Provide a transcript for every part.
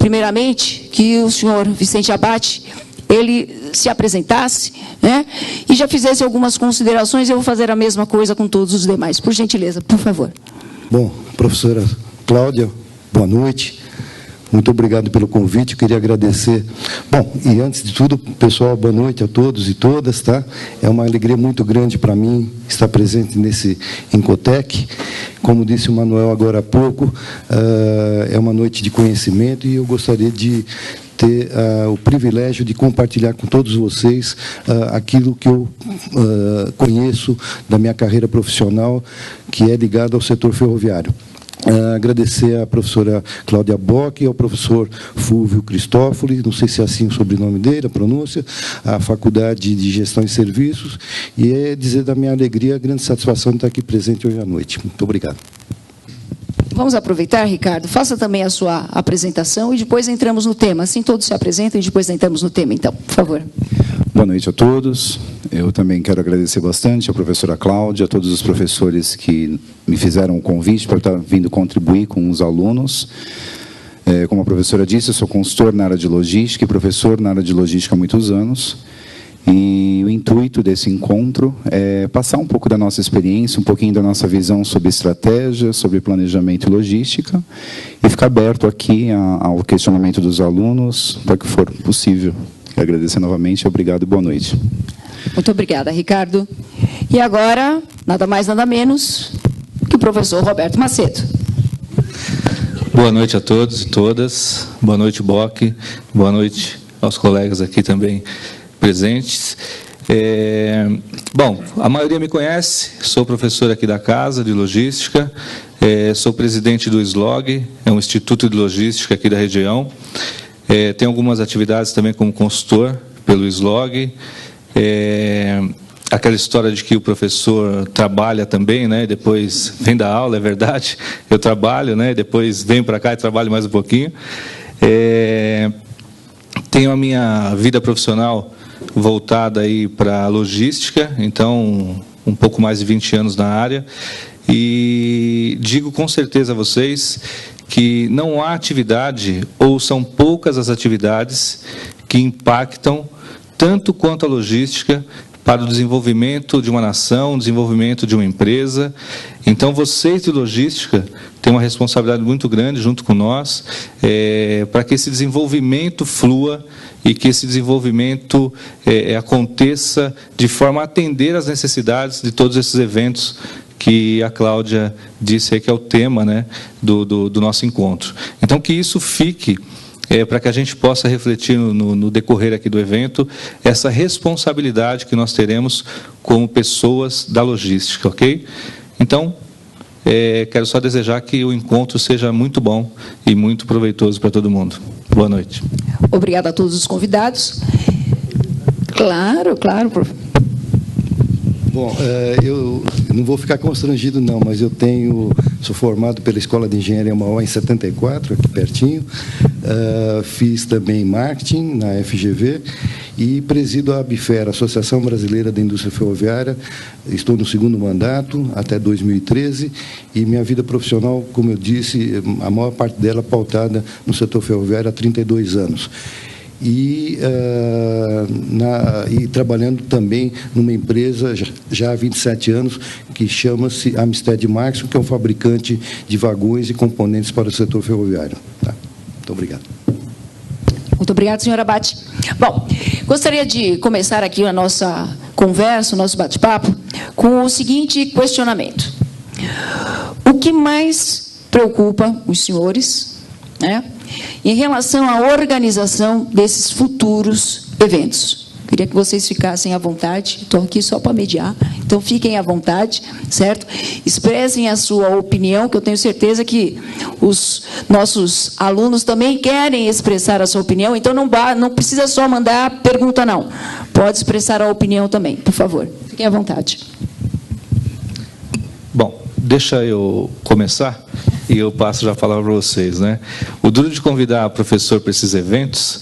primeiramente, que o senhor Vicente Abate, ele se apresentasse, né, e já fizesse algumas considerações. Eu vou fazer a mesma coisa com todos os demais. Por gentileza, por favor. Bom, professora Cláudia, boa noite. Muito obrigado pelo convite, eu queria agradecer. Bom, e antes de tudo, pessoal, boa noite a todos e todas, tá? É uma alegria muito grande para mim estar presente nesse Incotec. Como disse o Manuel agora há pouco, é uma noite de conhecimento e eu gostaria de ter o privilégio de compartilhar com todos vocês aquilo que eu conheço da minha carreira profissional, que é ligada ao setor ferroviário. Agradecer à professora Cláudia Bock e ao professor Fulvio Cristófoli, não sei se é assim o sobrenome dele, a pronúncia, à Faculdade de Gestão e Serviços, e dizer da minha alegria, a grande satisfação de estar aqui presente hoje à noite. Muito obrigado. Vamos aproveitar, Ricardo, faça também a sua apresentação e depois entramos no tema. Assim todos se apresentam e depois entramos no tema, então, por favor. Boa noite a todos. Eu também quero agradecer bastante à professora Cláudia, a todos os professores que me fizeram o convite para estar vindo contribuir com os alunos. Como a professora disse, eu sou consultor na área de logística e professor na área de logística há muitos anos. E o intuito desse encontro é passar um pouco da nossa experiência, um pouquinho da nossa visão sobre estratégia, sobre planejamento e logística, e ficar aberto aqui ao questionamento dos alunos, para que for possível. Quero agradecer novamente, obrigado e boa noite. Muito obrigada, Ricardo. E agora, nada mais, nada menos que o professor Roberto Macedo. Boa noite a todos e todas. Boa noite, Bock. Boa noite aos colegas aqui também presentes. Bom, a maioria me conhece, sou professor aqui da Casa de Logística, sou presidente do SLOG, é um instituto de logística aqui da região. Tenho algumas atividades também como consultor pelo SLOG. Aquela história de que o professor trabalha também, né? Depois vem da aula, é verdade. Eu trabalho, né? Depois venho para cá e trabalho mais um pouquinho. Tenho a minha vida profissional voltada aí para a logística, então um pouco mais de 20 anos na área. E digo com certeza a vocês que não há atividade, ou são poucas as atividades, que impactam tanto quanto a logística para o desenvolvimento de uma nação, desenvolvimento de uma empresa. Então, vocês de logística têm uma responsabilidade muito grande junto com nós, para que esse desenvolvimento flua e que esse desenvolvimento aconteça de forma a atender às necessidades de todos esses eventos que a Cláudia disse aí que é o tema, né, do nosso encontro. Então, que isso fique, para que a gente possa refletir no decorrer aqui do evento, essa responsabilidade que nós teremos como pessoas da logística, ok? Então, quero só desejar que o encontro seja muito bom e muito proveitoso para todo mundo. Boa noite. Obrigada a todos os convidados. Claro, claro, professor. Bom, eu não vou ficar constrangido, não, mas eu sou formado pela Escola de Engenharia Mauá em 74, aqui pertinho. Fiz também marketing na FGV e presido a ABFER, Associação Brasileira da Indústria Ferroviária. Estou no segundo mandato, até 2013, e minha vida profissional, como eu disse, a maior parte dela pautada no setor ferroviário há 32 anos. E trabalhando também numa empresa já há 27 anos, que chama-se Amsted Markson, que é um fabricante de vagões e componentes para o setor ferroviário. Tá? Muito obrigado. Muito obrigado, senhora Abate. Bom, gostaria de começar aqui a nossa conversa, o nosso bate-papo, com o seguinte questionamento. O que mais preocupa os senhores, né, em relação à organização desses futuros eventos? Queria que vocês ficassem à vontade, estou aqui só para mediar, então fiquem à vontade, certo? Expressem a sua opinião, que eu tenho certeza que os nossos alunos também querem expressar a sua opinião, então não precisa só mandar pergunta, não. Pode expressar a opinião também, por favor. Fiquem à vontade. Bom, deixa eu começar e eu passo já a palavra para vocês, né? O duro de convidar o professor para esses eventos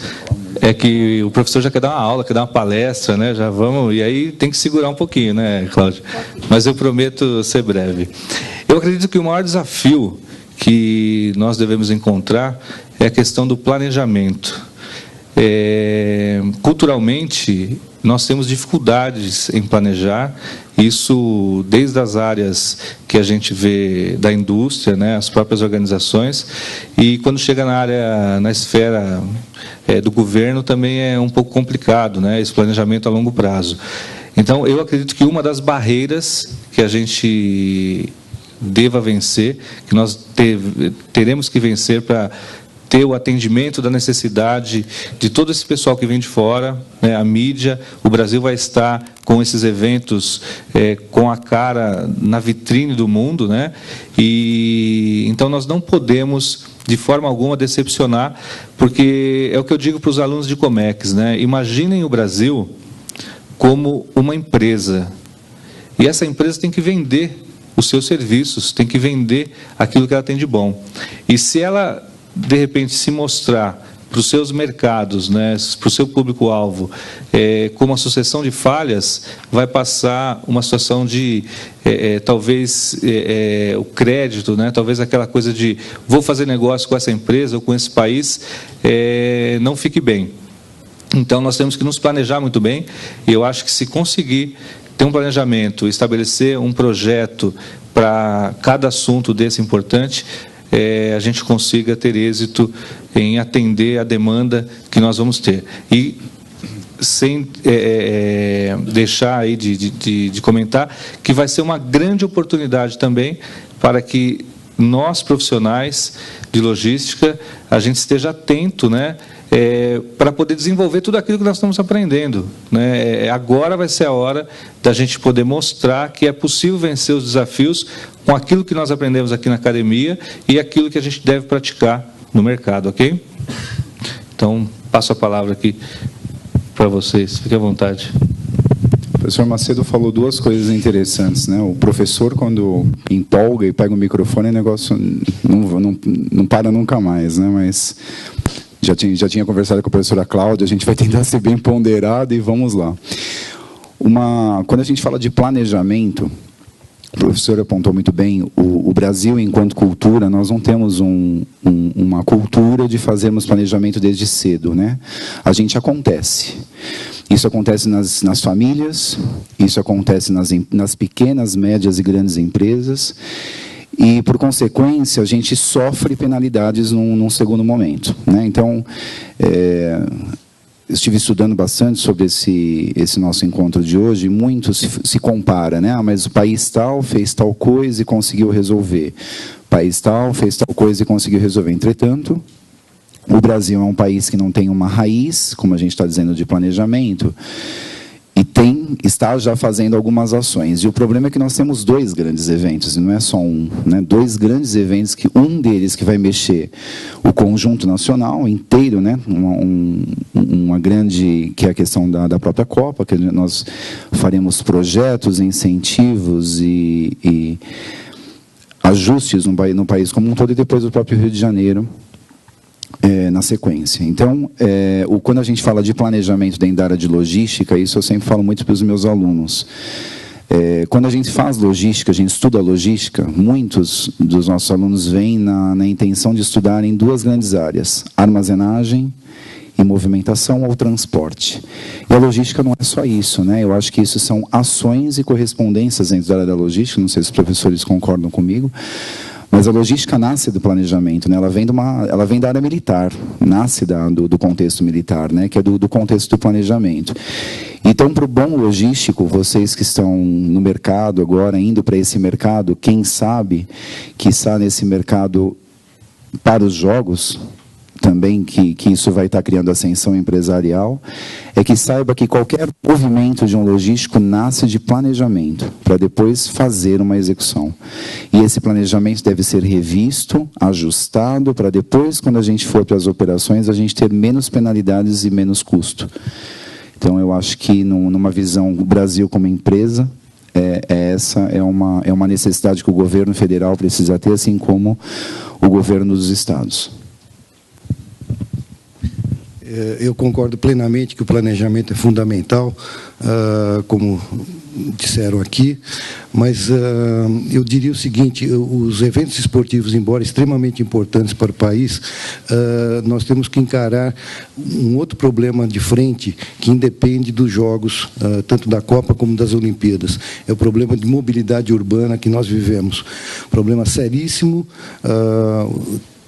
é que o professor já quer dar uma aula, quer dar uma palestra, né? Já vamos, e aí tem que segurar um pouquinho, né, Cláudio? Mas eu prometo ser breve. Eu acredito que o maior desafio que nós devemos encontrar é a questão do planejamento. Culturalmente, nós temos dificuldades em planejar, isso desde as áreas que a gente vê da indústria, né, as próprias organizações, e quando chega na esfera do governo também é um pouco complicado, né, esse planejamento a longo prazo. Então, eu acredito que uma das barreiras que a gente deva vencer, que nós teremos que vencer para ter o atendimento da necessidade de todo esse pessoal que vem de fora, né, a mídia. O Brasil vai estar com esses eventos com a cara na vitrine do mundo, né? E então nós não podemos de forma alguma decepcionar, porque é o que eu digo para os alunos de Comex, né? Imaginem o Brasil como uma empresa, e essa empresa tem que vender os seus serviços, tem que vender aquilo que ela tem de bom. E se ela de repente se mostrar para os seus mercados, né, para o seu público-alvo, com uma sucessão de falhas, vai passar uma situação de, talvez, o crédito, né, talvez aquela coisa de vou fazer negócio com essa empresa ou com esse país, não fique bem. Então, nós temos que nos planejar muito bem, e eu acho que se conseguir ter um planejamento, estabelecer um projeto para cada assunto desse importante, a gente consiga ter êxito em atender a demanda que nós vamos ter. E sem deixar aí de comentar que vai ser uma grande oportunidade também para que nós, profissionais de logística, a gente esteja atento, né, para poder desenvolver tudo aquilo que nós estamos aprendendo, né? Agora vai ser a hora da gente poder mostrar que é possível vencer os desafios com aquilo que nós aprendemos aqui na academia e aquilo que a gente deve praticar no mercado, ok? Então, passo a palavra aqui para vocês. Fique à vontade. O professor Macedo falou duas coisas interessantes, né? O professor, quando empolga e pega o microfone, o negócio não para nunca mais, né? Mas já tinha conversado com a professora Cláudia, a gente vai tentar ser bem ponderado e vamos lá. Quando a gente fala de planejamento, o professor apontou muito bem, o Brasil, enquanto cultura, nós não temos uma cultura de fazermos planejamento desde cedo, né? A gente acontece. Isso acontece nas famílias, isso acontece nas pequenas, médias e grandes empresas, e, por consequência, a gente sofre penalidades num segundo momento, né? Então, estive estudando bastante sobre esse nosso encontro de hoje, e muito se compara, né? Mas o país tal fez tal coisa e conseguiu resolver. O país tal fez tal coisa e conseguiu resolver. Entretanto, o Brasil é um país que não tem uma raiz, como a gente está dizendo, de planejamento, e está já fazendo algumas ações. E o problema é que nós temos dois grandes eventos, e não é só um, né? Dois grandes eventos, que um deles que vai mexer o conjunto nacional inteiro, né? Uma grande, que é a questão da própria Copa, que nós faremos projetos, incentivos e ajustes no país como um todo, e depois o próprio Rio de Janeiro, na sequência. Então, quando a gente fala de planejamento dentro da área de logística, isso eu sempre falo muito para os meus alunos. Quando a gente faz logística, a gente estuda logística, muitos dos nossos alunos vêm na intenção de estudar em duas grandes áreas: armazenagem e movimentação ou transporte. E a logística não é só isso, né? Eu acho que isso são ações e correspondências dentro da área da logística, não sei se os professores concordam comigo, mas a logística nasce do planejamento, né? Ela vem da área militar, nasce do contexto militar, né? Que é do contexto do planejamento. Então, para o bom logístico, vocês que estão no mercado agora, indo para esse mercado, quem sabe que está nesse mercado para os jogos, também que isso vai estar criando ascensão empresarial, é que saiba que qualquer movimento de um logístico nasce de planejamento, para depois fazer uma execução. E esse planejamento deve ser revisto, ajustado, para depois, quando a gente for para as operações, a gente ter menos penalidades e menos custo. Então, eu acho que, numa visão do Brasil como empresa, essa é uma necessidade que o governo federal precisa ter, assim como o governo dos estados. Eu concordo plenamente que o planejamento é fundamental, como disseram aqui, mas eu diria o seguinte: os eventos esportivos, embora extremamente importantes para o país, nós temos que encarar um outro problema de frente que independe dos jogos, tanto da Copa como das Olimpíadas. É o problema de mobilidade urbana que nós vivemos. Problema seríssimo.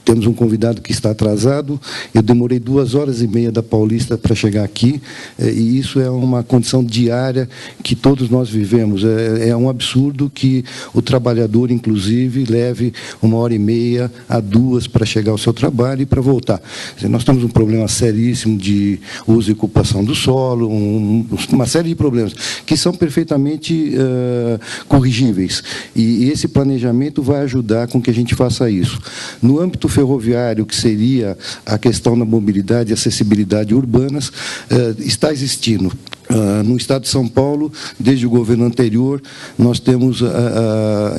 Temos um convidado que está atrasado. Eu demorei 2h30 da Paulista para chegar aqui, e isso é uma condição diária que todos nós vivemos. É um absurdo que o trabalhador, inclusive, leve 1h30 a 2 para chegar ao seu trabalho e para voltar. Nós temos um problema seríssimo de uso e ocupação do solo, uma série de problemas que são perfeitamente corrigíveis. E esse planejamento vai ajudar com que a gente faça isso. No âmbito ferroviário, que seria a questão da mobilidade e acessibilidade urbanas, está existindo. No Estado de São Paulo, desde o governo anterior, nós temos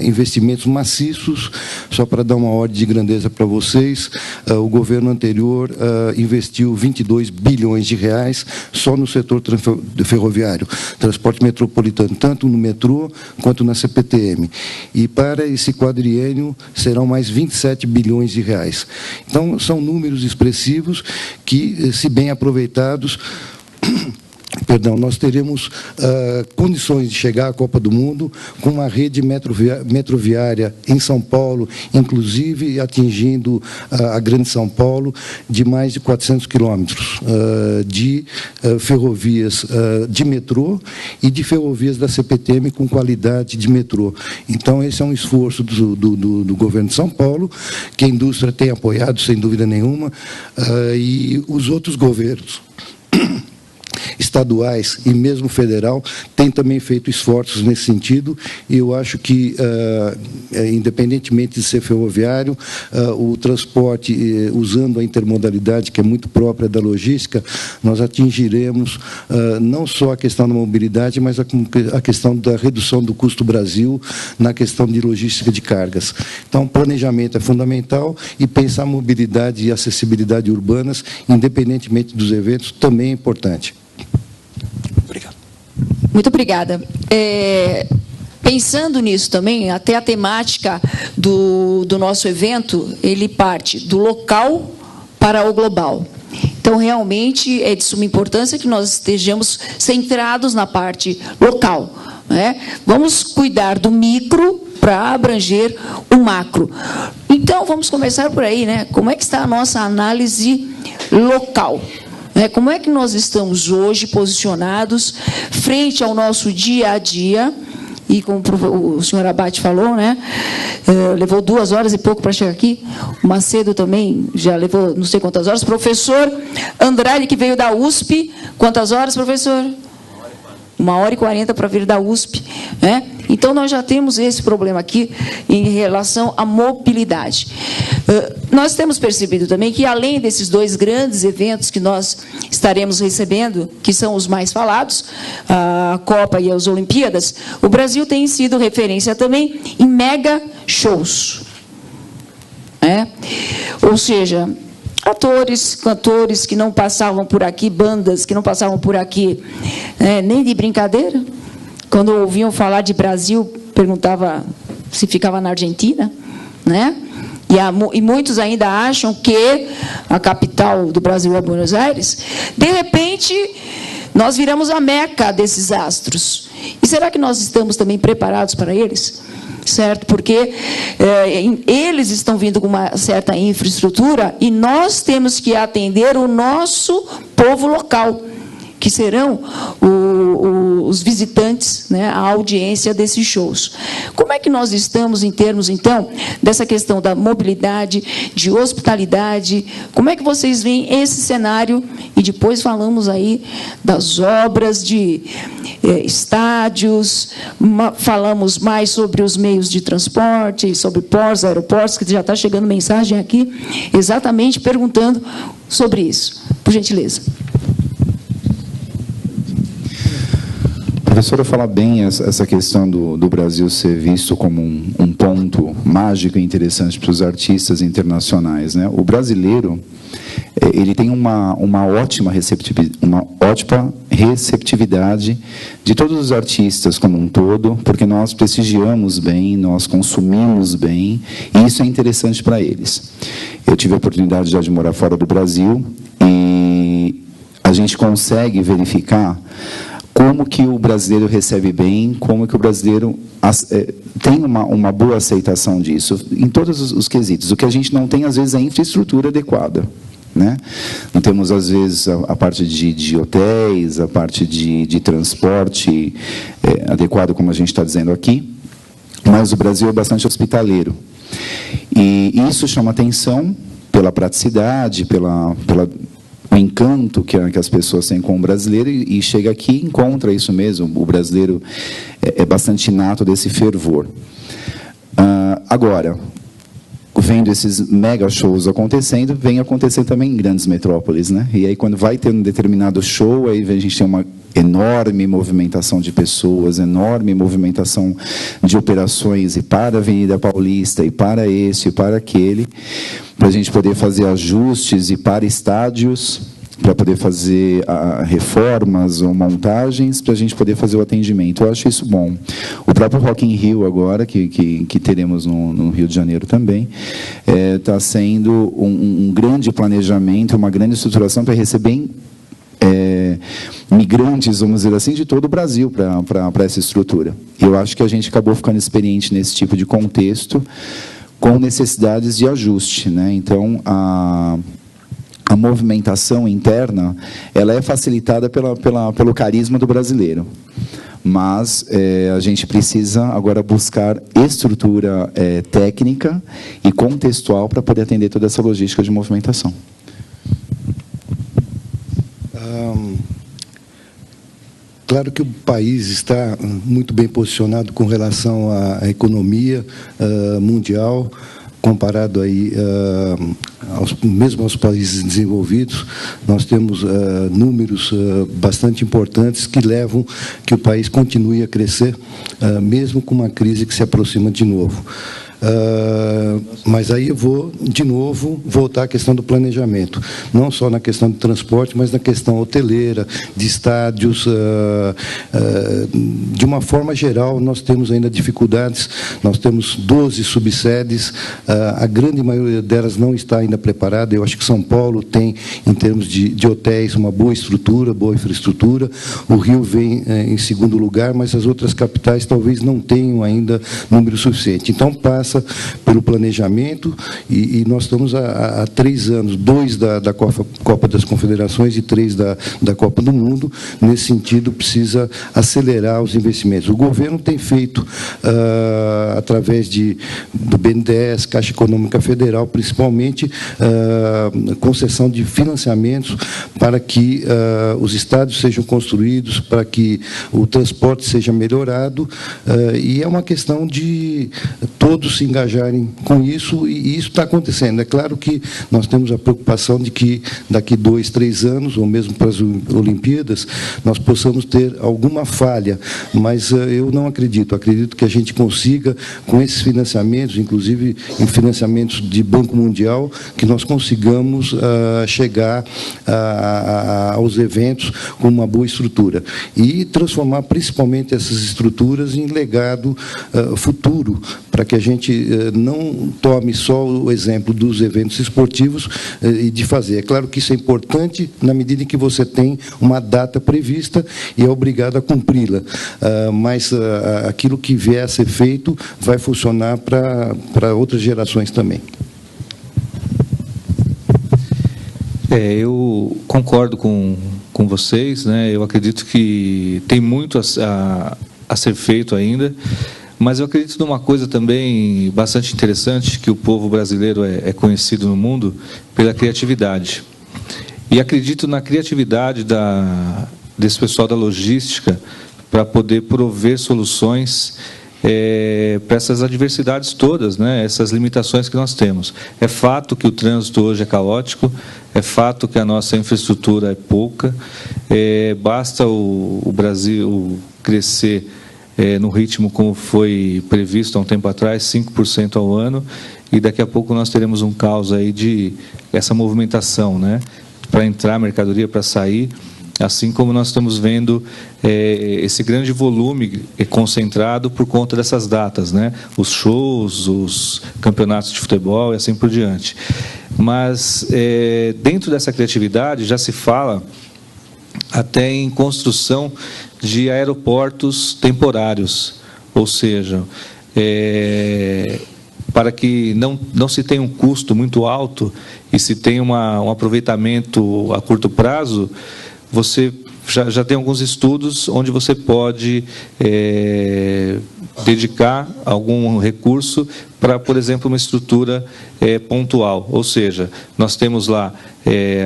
investimentos maciços. Só para dar uma ordem de grandeza para vocês, o governo anterior investiu 22 bilhões de reais só no setor ferroviário, transporte metropolitano, tanto no metrô quanto na CPTM. E para esse quadriênio serão mais 27 bilhões de reais. Então, são números expressivos que, se bem aproveitados, nós teremos condições de chegar à Copa do Mundo com uma rede metroviária em São Paulo, inclusive atingindo a Grande São Paulo, de mais de 400 quilômetros de ferrovias de metrô e de ferrovias da CPTM com qualidade de metrô. Então, esse é um esforço do governo de São Paulo, que a indústria tem apoiado, sem dúvida nenhuma, e os outros governos estaduais e mesmo federal tem também feito esforços nesse sentido, e eu acho que, independentemente de ser ferroviário, o transporte, usando a intermodalidade, que é muito própria da logística, nós atingiremos não só a questão da mobilidade, mas a questão da redução do custo Brasil na questão de logística de cargas. Então, planejamento é fundamental, e pensar mobilidade e acessibilidade urbanas, independentemente dos eventos, também é importante. Obrigado. Muito obrigada. Pensando nisso também, até a temática do nosso evento, ele parte do local para o global. Então, realmente, é de suma importância que nós estejamos centrados na parte local, né? Vamos cuidar do micro para abranger o macro. Então, vamos começar por aí, né? Como é que está a nossa análise local? Como é que nós estamos hoje posicionados frente ao nosso dia a dia? E como o senhor Abate falou, né, levou 2 horas e pouco para chegar aqui. O Macedo também já levou não sei quantas horas. Professor Andrade, que veio da USP, quantas horas, professor? 1h40 para vir da USP, né? Então, nós já temos esse problema aqui em relação à mobilidade. Nós temos percebido também que, além desses 2 grandes eventos que nós estaremos recebendo, que são os mais falados, a Copa e as Olimpíadas, o Brasil tem sido referência também em mega shows. Ou seja, atores, cantores que não passavam por aqui, bandas que não passavam por aqui, nem de brincadeira. Quando ouviam falar de Brasil, perguntava se ficava na Argentina, né? E muitos ainda acham que a capital do Brasil é Buenos Aires. De repente, nós viramos a meca desses astros. E será que nós estamos também preparados para eles? Certo? Porque eles estão vindo com uma certa infraestrutura e nós temos que atender o nosso povo local, que serão os visitantes, né, a audiência desses shows. Como é que nós estamos em termos, então, dessa questão da mobilidade, de hospitalidade? Como é que vocês veem esse cenário? E depois falamos aí das obras de estádios, falamos mais sobre os meios de transporte, sobre portos, aeroportos, que já está chegando mensagem aqui, exatamente perguntando sobre isso. Por gentileza. A professora fala bem essa questão do Brasil ser visto como um ponto mágico e interessante para os artistas internacionais, né? O brasileiro, ele tem uma ótima receptividade de todos os artistas como um todo, porque nós prestigiamos bem, nós consumimos bem, e isso é interessante para eles. Eu tive a oportunidade já de morar fora do Brasil, e a gente consegue verificar como que o brasileiro recebe bem, como que o brasileiro tem uma boa aceitação disso, em todos os quesitos. O que a gente não tem, às vezes, é a infraestrutura adequada, né? Não temos, às vezes, a parte de hotéis, a parte de transporte adequado, como a gente está dizendo aqui, mas o Brasil é bastante hospitaleiro. E isso chama atenção pela praticidade, o encanto que as pessoas têm com o brasileiro, e chega aqui e encontra isso mesmo. O brasileiro é bastante nato desse fervor. Agora, vendo esses mega shows acontecendo, vem acontecendo também em grandes metrópoles, né? E aí, quando vai ter um determinado show, aí a gente tem uma enorme movimentação de pessoas, enorme movimentação de operações, e para a Avenida Paulista, e para esse, e para aquele, para a gente poder fazer ajustes, e para estádios, para poder fazer reformas ou montagens, para a gente poder fazer o atendimento. Eu acho isso bom. O próprio Rock in Rio agora, que teremos no Rio de Janeiro também, está sendo um grande planejamento, uma grande estruturação para receber migrantes, vamos dizer assim, de todo o Brasil para essa estrutura. Eu acho que a gente acabou ficando experiente nesse tipo de contexto, com necessidades de ajuste, né? Então, a movimentação interna, ela é facilitada pelo carisma do brasileiro. Mas a gente precisa agora buscar estrutura técnica e contextual para poder atender toda essa logística de movimentação. Claro que o país está muito bem posicionado com relação à economia mundial, comparado aí mesmo aos países desenvolvidos. Nós temos números bastante importantes que levam que o país continue a crescer, mesmo com uma crise que se aproxima de novo. Mas aí eu vou, de novo, voltar à questão do planejamento. Não só na questão do transporte, mas na questão hoteleira, de estádios. De uma forma geral, nós temos ainda dificuldades. Nós temos 12 subsedes. A grande maioria delas não está ainda preparada. Eu acho que São Paulo tem, em termos de hotéis, uma boa estrutura, boa infraestrutura. O Rio vem em segundo lugar, mas as outras capitais talvez não tenham ainda número suficiente. Então, passa pelo planejamento, e nós estamos há 3 anos, 2 da Copa das Confederações e 3 da Copa do Mundo. Nesse sentido, precisa acelerar os investimentos. O governo tem feito, através do BNDES, Caixa Econômica Federal, principalmente, concessão de financiamentos para que os estádios sejam construídos, para que o transporte seja melhorado, e é uma questão de todos se engajarem com isso, e isso está acontecendo. É claro que nós temos a preocupação de que daqui 2, 3 anos, ou mesmo para as Olimpíadas, nós possamos ter alguma falha, mas eu não acredito. Acredito que a gente consiga, com esses financiamentos, inclusive em financiamentos de Banco Mundial, que nós consigamos chegar aos eventos com uma boa estrutura e transformar principalmente essas estruturas em legado futuro, para que a gente não tome só o exemplo dos eventos esportivos e de fazer. É claro que isso é importante na medida em que você tem uma data prevista e é obrigado a cumpri-la, mas aquilo que vier a ser feito vai funcionar para outras gerações também. Eu concordo com vocês, né? Eu acredito que tem muito a ser feito ainda. Mas eu acredito numa coisa também bastante interessante, que o povo brasileiro é conhecido no mundo pela criatividade. E acredito na criatividade desse pessoal da logística para poder prover soluções para essas adversidades todas, né? Essas limitações que nós temos. É fato que o trânsito hoje é caótico, é fato que a nossa infraestrutura é pouca, basta o Brasil crescer no ritmo como foi previsto há um tempo atrás, 5% ao ano, e daqui a pouco nós teremos um caos aí de essa movimentação, né? para entrar, mercadoria para sair, assim como nós estamos vendo esse grande volume concentrado por conta dessas datas, né? Os shows, os campeonatos de futebol e assim por diante. Mas, dentro dessa criatividade, já se fala até em construção de aeroportos temporários, ou seja, para que não se tenha um custo muito alto e se tenha um aproveitamento a curto prazo, você já tem alguns estudos onde você pode dedicar algum recurso para, por exemplo, uma estrutura pontual. Ou seja, nós temos lá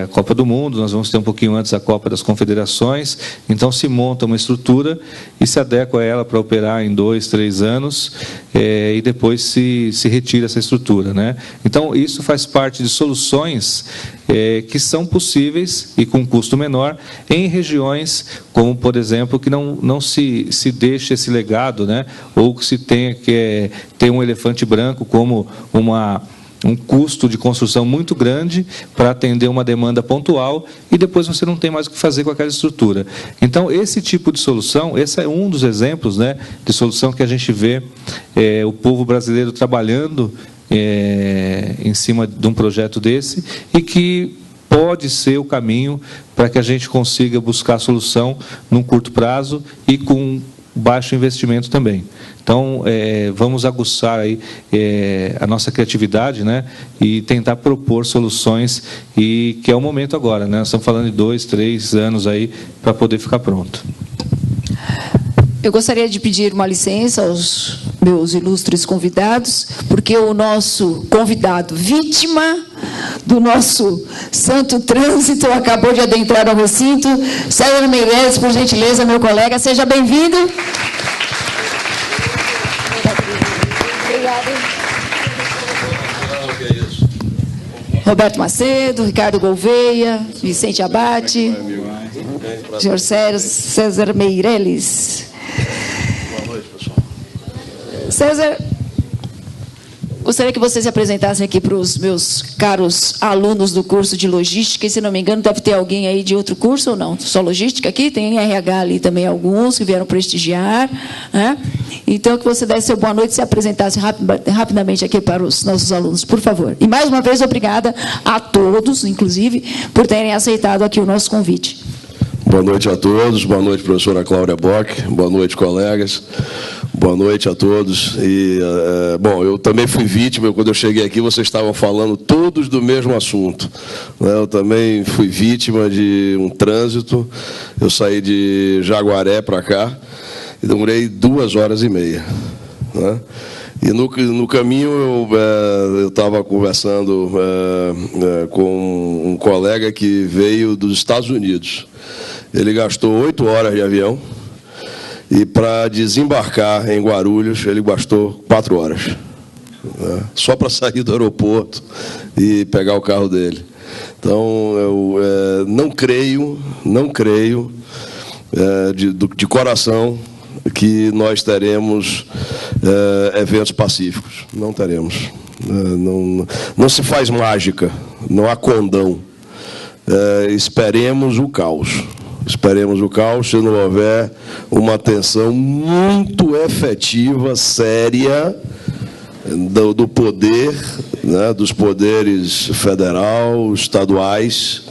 a Copa do Mundo, nós vamos ter um pouquinho antes a Copa das Confederações, então se monta uma estrutura e se adequa a ela para operar em 2, 3 anos e depois se retira essa estrutura, né? Então, isso faz parte de soluções que são possíveis e com custo menor em regiões como, por exemplo, que não se deixe esse legado, né? Ou que se tenha que ter um elefante branco como um custo de construção muito grande para atender uma demanda pontual e depois você não tem mais o que fazer com aquela estrutura. Então, esse tipo de solução, esse é um dos exemplos, né, de solução que a gente vê o povo brasileiro trabalhando em cima de um projeto desse e que pode ser o caminho para que a gente consiga buscar a solução num curto prazo e com baixo investimento também. Então, vamos aguçar aí a nossa criatividade, né, e tentar propor soluções, e que é o momento agora, né? Nós estamos falando de 2, 3 anos aí para poder ficar pronto. Eu gostaria de pedir uma licença aos meus ilustres convidados, porque o nosso convidado vítima do nosso santo trânsito acabou de adentrar ao recinto. César Meireles, por gentileza, meu colega, seja bem-vindo. Roberto Macedo, Ricardo Gouveia, Vicente Abate, senhor César Meireles. Boa noite, pessoal. César, gostaria que você se apresentasse aqui para os meus caros alunos do curso de logística, e, se não me engano, deve ter alguém aí de outro curso ou não? Só logística aqui? Tem RH ali também, alguns que vieram prestigiar, né? Então, que você desse seu boa noite e se apresentasse rapidamente aqui para os nossos alunos, por favor. E, mais uma vez, obrigada a todos, inclusive, por terem aceitado aqui o nosso convite. Boa noite a todos, boa noite, professora Cláudia Bock, boa noite, colegas, boa noite a todos. E, bom, eu também fui vítima, quando eu cheguei aqui, vocês estavam falando todos do mesmo assunto, né? Eu também fui vítima de um trânsito, eu saí de Jaguaré para cá, e demorei 2h30, né? E no caminho eu estava conversando com um colega que veio dos Estados Unidos. Ele gastou 8 horas de avião e, para desembarcar em Guarulhos, ele gastou 4 horas, né? Só para sair do aeroporto e pegar o carro dele. Então, eu não creio de coração que nós teremos eventos pacíficos. Não teremos. Não se faz mágica, não há condão. Esperemos o caos. Esperemos o caos se não houver uma atenção muito efetiva, séria, do poder, né, dos poderes federal, estaduais,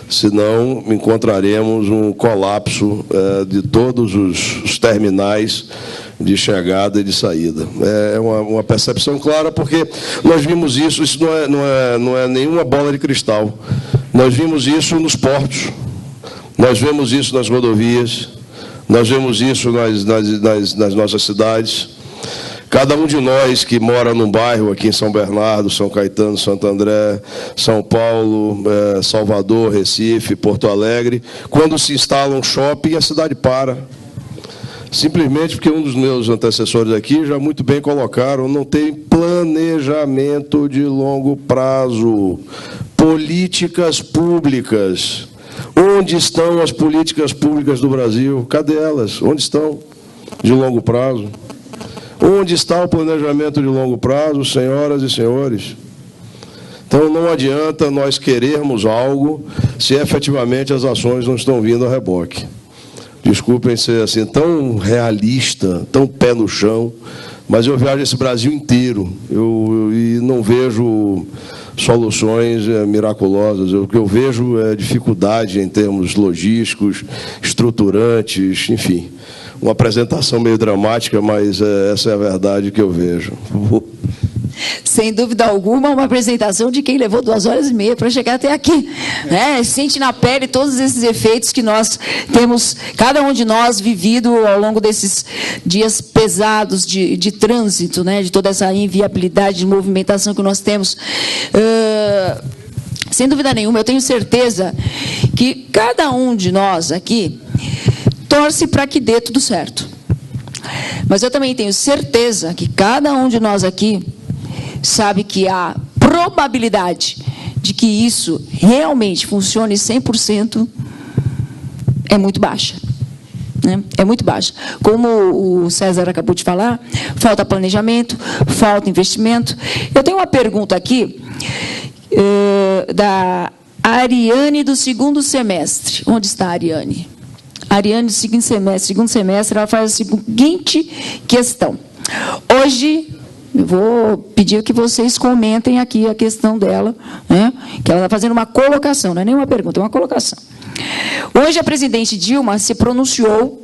senão encontraremos um colapso de todos os terminais de chegada e de saída. É uma percepção clara, porque nós vimos isso não é nenhuma bola de cristal. Nós vimos isso nos portos, nós vemos isso nas rodovias, nós vemos isso nas nossas cidades. Cada um de nós que mora num bairro aqui em São Bernardo, São Caetano, Santo André, São Paulo, Salvador, Recife, Porto Alegre, quando se instala um shopping, a cidade para. Simplesmente porque um dos meus antecessores aqui já muito bem colocaram, não tem planejamento de longo prazo, políticas públicas. Onde estão as políticas públicas do Brasil? Cadê elas? Onde estão? De longo prazo. Onde está o planejamento de longo prazo, senhoras e senhores? Então, não adianta nós querermos algo se efetivamente as ações não estão vindo a reboque. Desculpem ser assim tão realista, tão pé no chão, mas eu viajo esse Brasil inteiro e não vejo soluções miraculosas. O que eu vejo é dificuldade em termos logísticos, estruturantes, enfim. Uma apresentação meio dramática, mas essa é a verdade que eu vejo. Sem dúvida alguma, uma apresentação de quem levou 2h30 para chegar até aqui. Né? Sente na pele todos esses efeitos que nós temos, cada um de nós, vivido ao longo desses dias pesados de trânsito, né? De toda essa inviabilidade de movimentação que nós temos. Sem dúvida nenhuma, eu tenho certeza que cada um de nós aqui torce para que dê tudo certo. Mas eu também tenho certeza que cada um de nós aqui sabe que a probabilidade de que isso realmente funcione 100% é muito baixa. Né? É muito baixa. Como o César acabou de falar, falta planejamento, falta investimento. Eu tenho uma pergunta aqui da Ariane do segundo semestre. Onde está a Ariane? A Ariane do segundo semestre, ela faz a seguinte questão. Hoje, eu vou pedir que vocês comentem aqui a questão dela, né? Que ela está fazendo uma colocação, não é nenhuma pergunta, é uma colocação. Hoje a presidente Dilma se pronunciou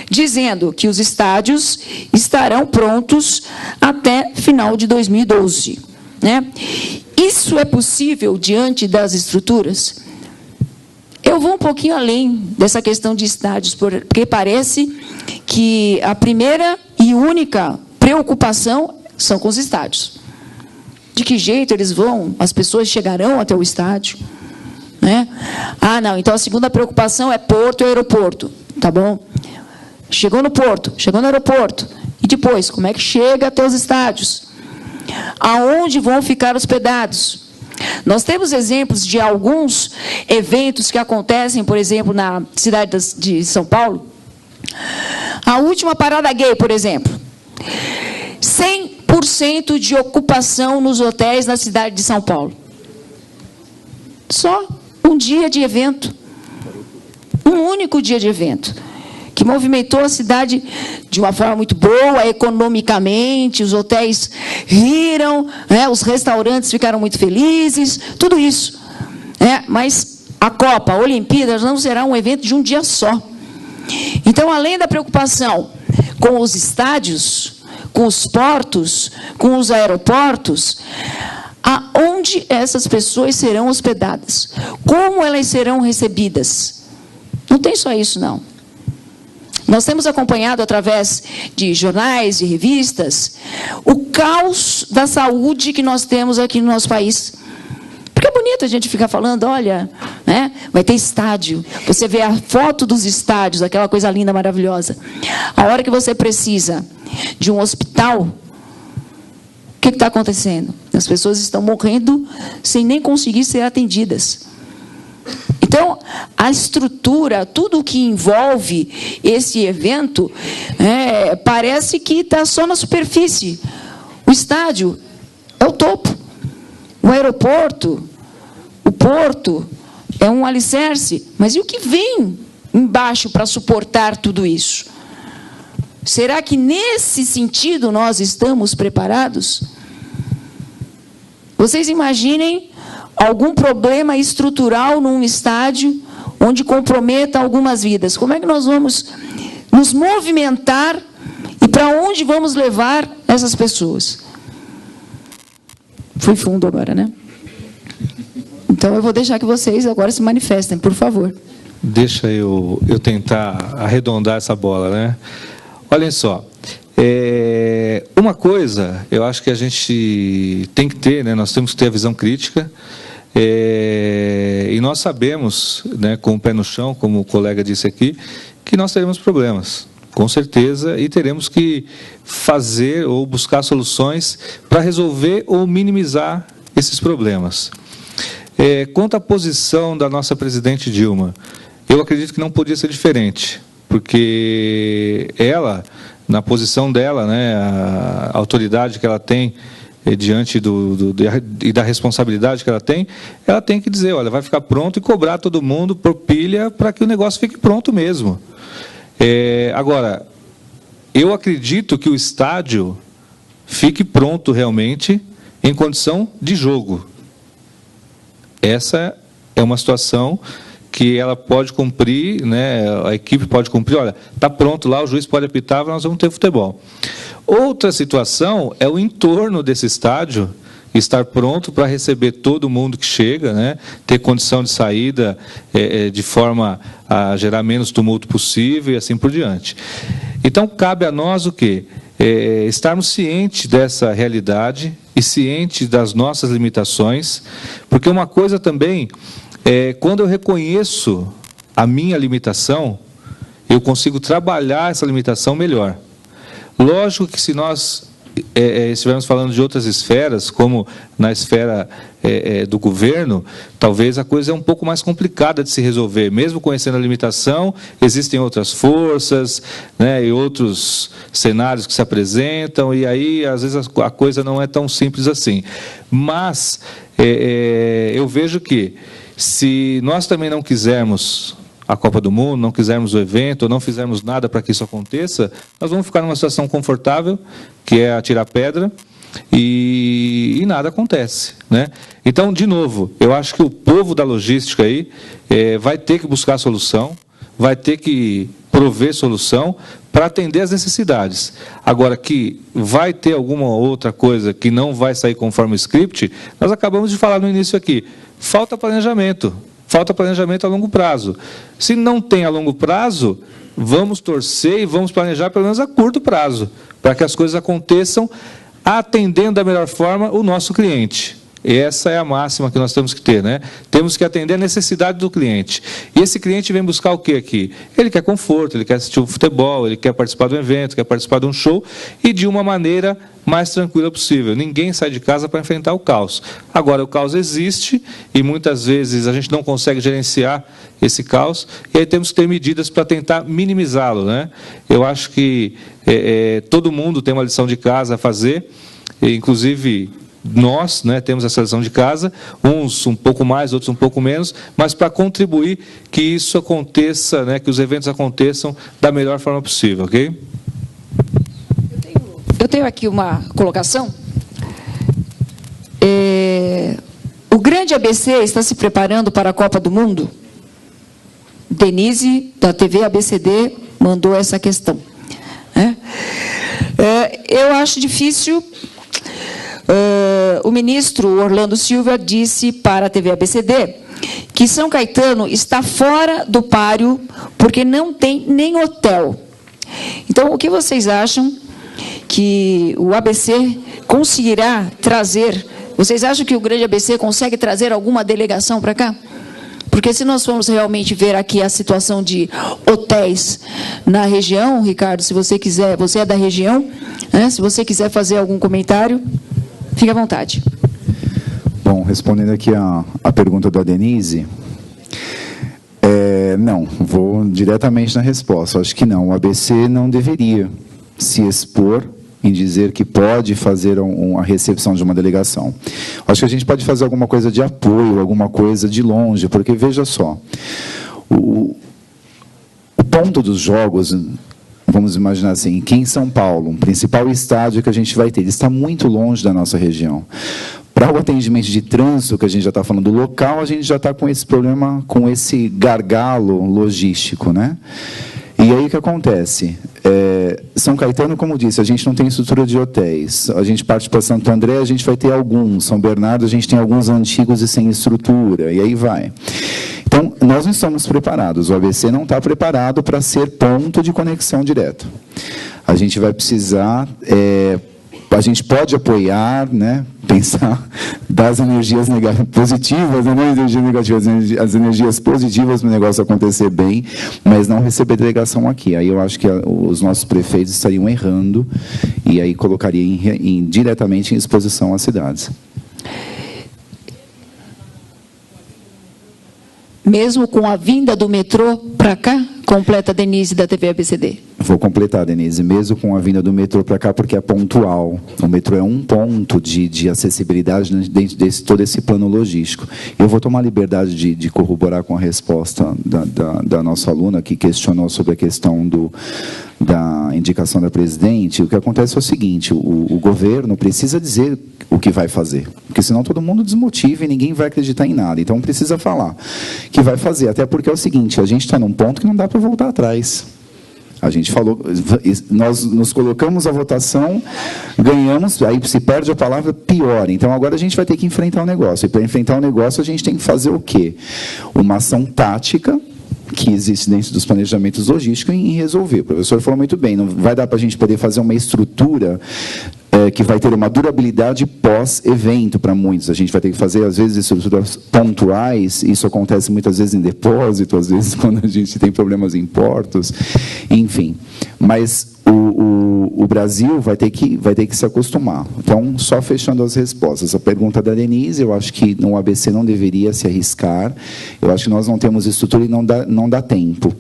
dizendo que os estádios estarão prontos até final de 2012. Né? Isso é possível diante das estruturas? Eu vou um pouquinho além dessa questão de estádios, porque parece que a primeira e única preocupação são com os estádios. De que jeito eles vão, as pessoas chegarão até o estádio? Né? Ah, não, então a segunda preocupação é porto e aeroporto. Tá bom? Chegou no porto, chegou no aeroporto. E depois, como é que chega até os estádios? Aonde vão ficar hospedados? Nós temos exemplos de alguns eventos que acontecem, por exemplo, na cidade de São Paulo. A última parada gay, por exemplo. 100% de ocupação nos hotéis na cidade de São Paulo. Só um dia de evento. Um único dia de evento. Que movimentou a cidade de uma forma muito boa, economicamente, os hotéis riram, né, os restaurantes ficaram muito felizes, tudo isso. Mas a Copa, a Olimpíadas, não será um evento de um dia só. Então, além da preocupação com os estádios, com os portos, com os aeroportos, aonde essas pessoas serão hospedadas? Como elas serão recebidas? Não tem só isso, não. Nós temos acompanhado, através de jornais, de revistas, o caos da saúde que nós temos aqui no nosso país. Porque é bonito a gente ficar falando, olha, né, vai ter estádio. Você vê a foto dos estádios, aquela coisa linda, maravilhosa. A hora que você precisa de um hospital, o que está acontecendo? As pessoas estão morrendo sem nem conseguir ser atendidas. Então, a estrutura, tudo o que envolve esse evento, parece que está só na superfície. O estádio é o topo. O aeroporto, o porto, é um alicerce. Mas e o que vem embaixo para suportar tudo isso? Será que, nesse sentido, nós estamos preparados? Vocês imaginem algum problema estrutural num estádio onde comprometa algumas vidas. Como é que nós vamos nos movimentar e para onde vamos levar essas pessoas? Fui fundo agora, né? Então, eu vou deixar que vocês agora se manifestem, por favor. Deixa eu tentar arredondar essa bola, né? Olhem só. Uma coisa, eu acho que a gente tem que ter, né? Nós temos que ter a visão crítica. E nós sabemos, né, com o pé no chão, como o colega disse aqui, que nós teremos problemas, com certeza, e teremos que fazer ou buscar soluções para resolver ou minimizar esses problemas. Quanto à posição da nossa presidente Dilma, eu acredito que não podia ser diferente, porque ela, na posição dela, né, a autoridade que ela tem diante e da responsabilidade que ela tem que dizer, olha, vai ficar pronto e cobrar todo mundo por pilha para que o negócio fique pronto mesmo. Agora, eu acredito que o estádio fique pronto realmente em condição de jogo. Essa é uma situação que ela pode cumprir, né, a equipe pode cumprir, olha, está pronto lá, o juiz pode apitar, nós vamos ter futebol. Outra situação é o entorno desse estádio estar pronto para receber todo mundo que chega, né, ter condição de saída de forma a gerar menos tumulto possível e assim por diante. Então, cabe a nós o quê? Estarmos cientes dessa realidade e cientes das nossas limitações, porque uma coisa também quando eu reconheço a minha limitação, eu consigo trabalhar essa limitação melhor. Lógico que se nós estivermos falando de outras esferas, como na esfera do governo, talvez a coisa é um pouco mais complicada de se resolver. Mesmo conhecendo a limitação, existem outras forças, né, e outros cenários que se apresentam, e aí, às vezes, a coisa não é tão simples assim. Mas eu vejo que, se nós também não quisermos a Copa do Mundo, não quisermos o evento, ou não fizermos nada para que isso aconteça, nós vamos ficar numa situação confortável, que é atirar pedra, e nada acontece, né? Então, de novo, eu acho que o povo da logística aí vai ter que buscar solução, vai ter que prover solução para atender às necessidades. Agora, que vai ter alguma outra coisa que não vai sair conforme o script, nós acabamos de falar no início aqui, falta planejamento a longo prazo. Se não tem a longo prazo, vamos torcer e vamos planejar pelo menos a curto prazo, para que as coisas aconteçam atendendo da melhor forma o nosso cliente. Essa é a máxima que nós temos que ter, né? Temos que atender a necessidade do cliente. E esse cliente vem buscar o quê aqui? Ele quer conforto, ele quer assistir o futebol, ele quer participar do evento, quer participar de um show, e de uma maneira mais tranquila possível. Ninguém sai de casa para enfrentar o caos. Agora, o caos existe, e muitas vezes a gente não consegue gerenciar esse caos, e aí temos que ter medidas para tentar minimizá-lo, né? Eu acho que todo mundo tem uma lição de casa a fazer, inclusive nós, né, temos essa lição de casa, uns um pouco mais, outros um pouco menos, mas para contribuir que isso aconteça, né, que os eventos aconteçam da melhor forma possível, ok? Eu tenho aqui uma colocação. O grande ABC está se preparando para a Copa do Mundo? Denise, da TV ABCD, mandou essa questão. Eu acho difícil. O ministro Orlando Silva disse para a TV ABCD que São Caetano está fora do páreo porque não tem nem hotel. Então, o que vocês acham que o ABC conseguirá trazer? Vocês acham que o grande ABC consegue trazer alguma delegação para cá? Porque se nós formos realmente ver aqui a situação de hotéis na região, Ricardo, se você quiser, você é da região, né? Se você quiser fazer algum comentário, fique à vontade. Bom, respondendo aqui a pergunta da Denise, não, vou diretamente na resposta. Acho que não, o ABC não deveria se expor em dizer que pode fazer a recepção de uma delegação. Acho que a gente pode fazer alguma coisa de apoio, alguma coisa de longe, porque, veja só, o ponto dos jogos, vamos imaginar assim, aqui em São Paulo, o principal estádio que a gente vai ter, ele está muito longe da nossa região. Para o atendimento de trânsito, que a gente já está falando do local, a gente já está com esse problema, com esse gargalo logístico, né? E aí o que acontece? São Caetano, como disse, a gente não tem estrutura de hotéis. A gente parte para Santo André, a gente vai ter alguns. São Bernardo, a gente tem alguns antigos e sem estrutura, e aí vai. Então, nós não estamos preparados. O ABC não está preparado para ser ponto de conexão direto. A gente vai precisar... a gente pode apoiar, né, pensar das energias positivas, não energias negativas, as energias positivas para o negócio acontecer bem, mas não receber delegação aqui. Aí eu acho que os nossos prefeitos estariam errando e aí colocaria diretamente em exposição às cidades. Mesmo com a vinda do metrô para cá, completa a Denise da TV ABCD. Vou completar, Denise, mesmo com a vinda do metrô para cá, porque é pontual. O metrô é um ponto de acessibilidade dentro de todo esse plano logístico. Eu vou tomar a liberdade de corroborar com a resposta da nossa aluna, que questionou sobre a questão da indicação da presidente. O que acontece é o seguinte, o governo precisa dizer o que vai fazer, porque senão todo mundo desmotiva e ninguém vai acreditar em nada. Então, precisa falar que vai fazer, até porque é o seguinte, a gente está num ponto que não dá para voltar atrás. A gente falou, nós nos colocamos à votação, ganhamos, aí se perde a palavra, pior. Então, agora a gente vai ter que enfrentar o negócio. E para enfrentar o negócio, a gente tem que fazer o quê? Uma ação tática, que existe dentro dos planejamentos logísticos, em resolver. O professor falou muito bem, não vai dar para a gente poder fazer uma estrutura que vai ter uma durabilidade pós-evento para muitos. A gente vai ter que fazer, às vezes, estruturas pontuais, isso acontece muitas vezes em depósito, às vezes quando a gente tem problemas em portos, enfim. Mas o Brasil vai ter que se acostumar. Então, só fechando as respostas. A pergunta da Denise, eu acho que no ABC não deveria se arriscar, eu acho que nós não temos estrutura e não dá tempo.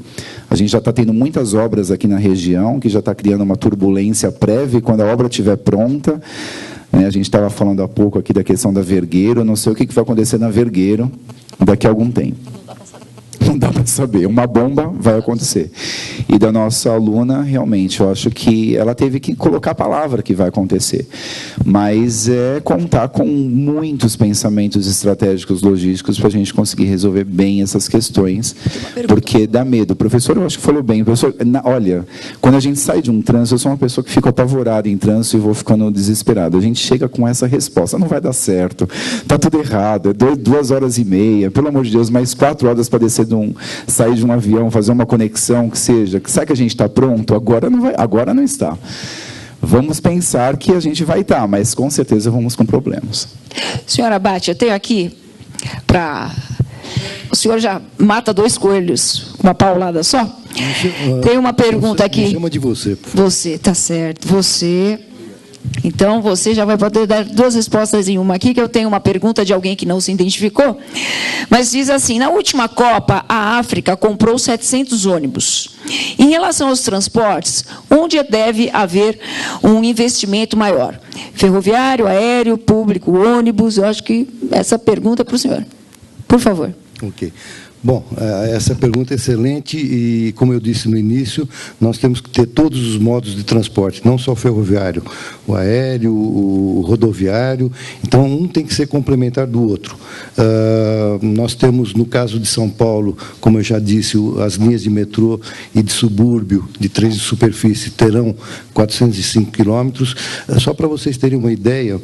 A gente já está tendo muitas obras aqui na região, que já está criando uma turbulência prévia, e quando a obra estiver pronta, né, a gente estava falando há pouco aqui da questão da Vergueiro, eu não sei o que vai acontecer na Vergueiro daqui a algum tempo. Não dá para saber, uma bomba vai acontecer. E da nossa aluna, realmente, eu acho que ela teve que colocar a palavra que vai acontecer. Mas é contar com muitos pensamentos estratégicos, logísticos, para a gente conseguir resolver bem essas questões, porque dá medo. O professor, eu acho que falou bem. O professor, olha, quando a gente sai de um trânsito, eu sou uma pessoa que fica apavorada em trânsito e vou ficando desesperado. A gente chega com essa resposta, não vai dar certo, está tudo errado, é 2h30, pelo amor de Deus, mais 4 horas para descer sair de um avião, fazer uma conexão, que seja. Será que a gente está pronto? Agora não está. Vamos pensar que a gente vai estar, mas com certeza vamos com problemas. Senhora Abate, eu tenho aqui para... O senhor já mata 2 coelhos com uma paulada só? Tem uma pergunta aqui. Me chama de você. Você, tá certo. Você... Então, você já vai poder dar 2 respostas em uma aqui, que eu tenho uma pergunta de alguém que não se identificou, mas diz assim, na última Copa, a África comprou 700 ônibus. Em relação aos transportes, onde deve haver um investimento maior? Ferroviário, aéreo, público, ônibus? Eu acho que essa pergunta é para o senhor. Por favor. Ok. Bom, essa pergunta é excelente e, como eu disse no início, nós temos que ter todos os modos de transporte, não só o ferroviário, o aéreo, o rodoviário. Então, um tem que ser complementar do outro. Nós temos, no caso de São Paulo, como eu já disse, as linhas de metrô e de subúrbio, de trens de superfície, terão 405 quilômetros. Só para vocês terem uma ideia...